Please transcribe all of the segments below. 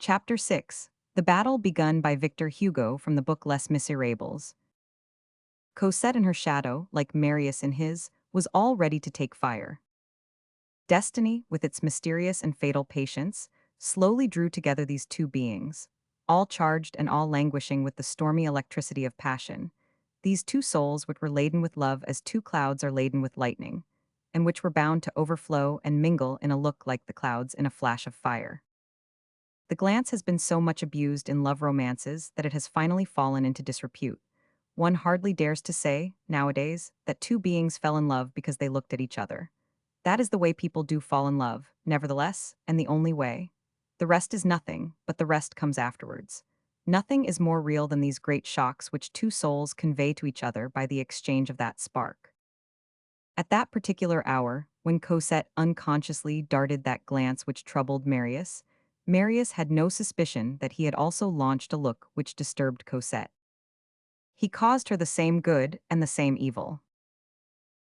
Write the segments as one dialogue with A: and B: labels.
A: Chapter 6. The Battle Begun by Victor Hugo from the book Les Miserables. Cosette in her shadow, like Marius in his, was all ready to take fire. Destiny, with its mysterious and fatal patience, slowly drew together these two beings, all charged and all languishing with the stormy electricity of passion. These two souls which were laden with love as two clouds are laden with lightning, and which were bound to overflow and mingle in a look like the clouds in a flash of fire. The glance has been so much abused in love romances that it has finally fallen into disrepute. One hardly dares to say, nowadays, that two beings fell in love because they looked at each other. That is the way people do fall in love, nevertheless, and the only way. The rest is nothing, but the rest comes afterwards. Nothing is more real than these great shocks which two souls convey to each other by the exchange of that spark. At that particular hour, when Cosette unconsciously darted that glance which troubled Marius, Marius had no suspicion that he had also launched a look which disturbed Cosette. He caused her the same good and the same evil.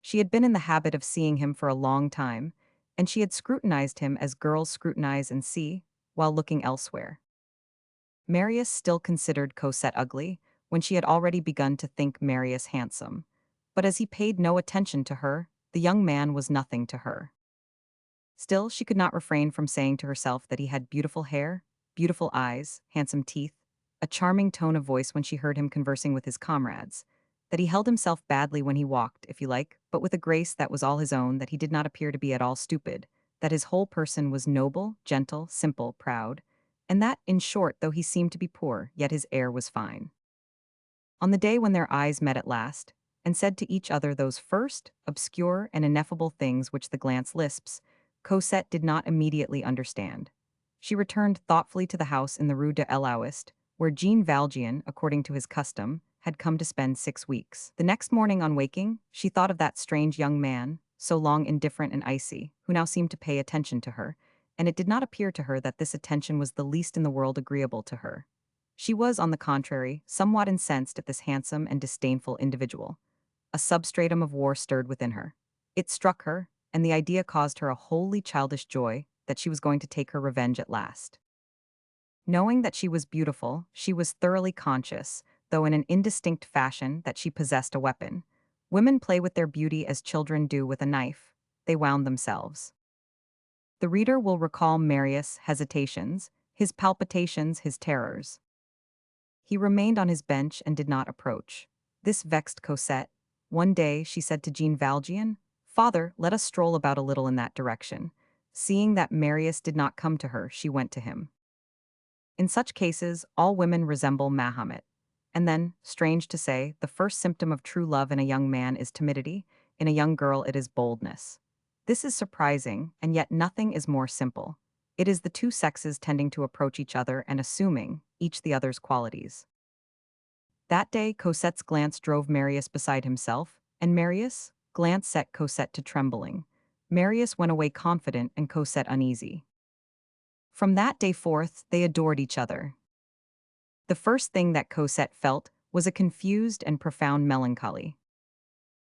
A: She had been in the habit of seeing him for a long time, and she had scrutinized him as girls scrutinize and see, while looking elsewhere. Marius still considered Cosette ugly, when she had already begun to think Marius handsome. But as he paid no attention to her, the young man was nothing to her. Still, she could not refrain from saying to herself that he had beautiful hair, beautiful eyes, handsome teeth, a charming tone of voice when she heard him conversing with his comrades, that he held himself badly when he walked, if you like, but with a grace that was all his own, that he did not appear to be at all stupid, that his whole person was noble, gentle, simple, proud, and that, in short, though he seemed to be poor, yet his air was fine. On the day when their eyes met at last, and said to each other those first, obscure, and ineffable things which the glance lisps, Cosette did not immediately understand. She returned thoughtfully to the house in the Rue de l'Ouest, where Jean Valjean, according to his custom, had come to spend 6 weeks. The next morning on waking, she thought of that strange young man, so long indifferent and icy, who now seemed to pay attention to her, and it did not appear to her that this attention was the least in the world agreeable to her. She was, on the contrary, somewhat incensed at this handsome and disdainful individual. A substratum of war stirred within her. It struck her, and the idea caused her a wholly childish joy that she was going to take her revenge at last. Knowing that she was beautiful, she was thoroughly conscious, though in an indistinct fashion, that she possessed a weapon. Women play with their beauty as children do with a knife. They wound themselves. The reader will recall Marius' hesitations, his palpitations, his terrors. He remained on his bench and did not approach. This vexed Cosette. One day she said to Jean Valjean, "Father, let us stroll about a little in that direction." Seeing that Marius did not come to her, she went to him. In such cases, all women resemble Mahomet. And then, strange to say, the first symptom of true love in a young man is timidity, in a young girl it is boldness. This is surprising, and yet nothing is more simple. It is the two sexes tending to approach each other and assuming, each the other's qualities. That day Cosette's glance drove Marius beside himself, and Marius' glance set Cosette to trembling. Marius went away confident and Cosette uneasy. From that day forth, they adored each other. The first thing that Cosette felt was a confused and profound melancholy.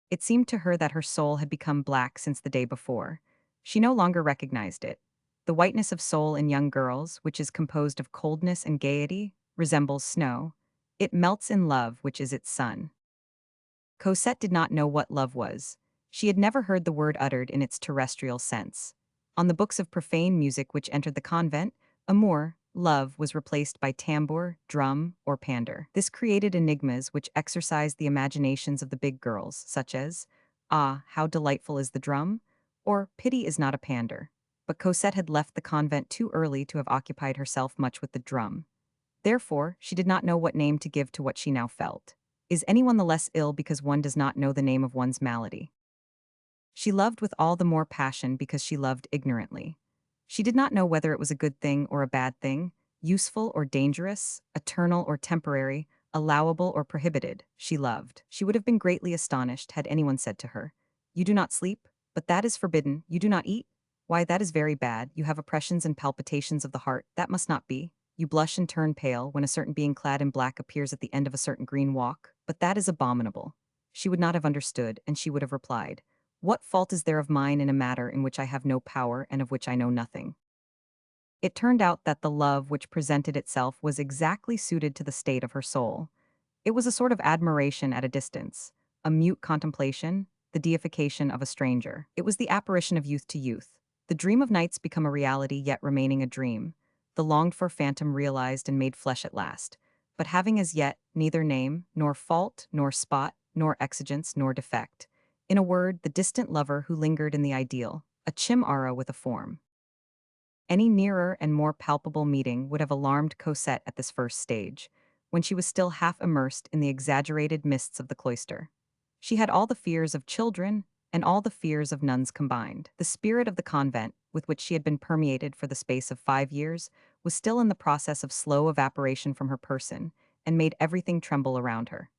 A: It seemed to her that her soul had become black since the day before. She no longer recognized it. The whiteness of soul in young girls, which is composed of coldness and gaiety, resembles snow. It melts in love, which is its sun. Cosette did not know what love was. She had never heard the word uttered in its terrestrial sense. On the books of profane music which entered the convent, amour, love, was replaced by tambour, drum, or pander. This created enigmas which exercised the imaginations of the big girls, such as, "Ah, how delightful is the drum," or "Pity is not a pander." But Cosette had left the convent too early to have occupied herself much with the drum. Therefore, she did not know what name to give to what she now felt. Is anyone the less ill because one does not know the name of one's malady? She loved with all the more passion because she loved ignorantly. She did not know whether it was a good thing or a bad thing, useful or dangerous, eternal or temporary, allowable or prohibited. She loved. She would have been greatly astonished had anyone said to her, "You do not sleep, but that is forbidden. You do not eat? Why, that is very bad. You have oppressions and palpitations of the heart. That must not be. You blush and turn pale when a certain being clad in black appears at the end of a certain green walk. But that is abominable." She would not have understood, and she would have replied, "What fault is there of mine in a matter in which I have no power and of which I know nothing?" It turned out that the love which presented itself was exactly suited to the state of her soul. It was a sort of admiration at a distance, a mute contemplation, the deification of a stranger. It was the apparition of youth to youth. The dream of nights become a reality yet remaining a dream, the longed-for phantom realized and made flesh at last, but having as yet neither name, nor fault, nor spot, nor exigence, nor defect. In a word, the distant lover who lingered in the ideal, a chimera with a form. Any nearer and more palpable meeting would have alarmed Cosette at this first stage, when she was still half immersed in the exaggerated mists of the cloister. She had all the fears of children and all the fears of nuns combined. The spirit of the convent, with which she had been permeated for the space of 5 years, was still in the process of slow evaporation from her person, and made everything tremble around her.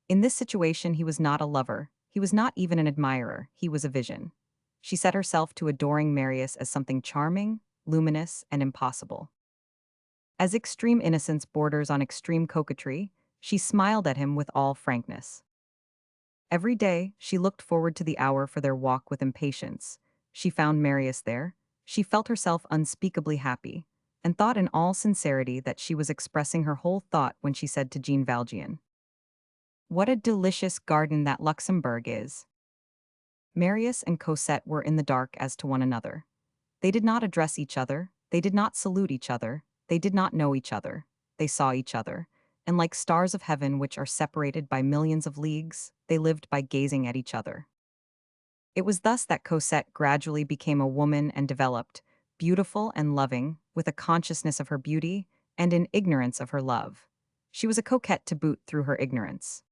A: In this situation he was not a lover, he was not even an admirer, he was a vision. She set herself to adoring Marius as something charming, luminous, and impossible. As extreme innocence borders on extreme coquetry, she smiled at him with all frankness. Every day, she looked forward to the hour for their walk with impatience. She found Marius there. She felt herself unspeakably happy, and thought in all sincerity that she was expressing her whole thought when she said to Jean Valjean, "What a delicious garden that Luxembourg is!" Marius and Cosette were in the dark as to one another. They did not address each other, they did not salute each other, they did not know each other, they saw each other, and like stars of heaven which are separated by millions of leagues, they lived by gazing at each other. It was thus that Cosette gradually became a woman and developed, beautiful and loving, with a consciousness of her beauty and an ignorance of her love. She was a coquette to boot through her ignorance.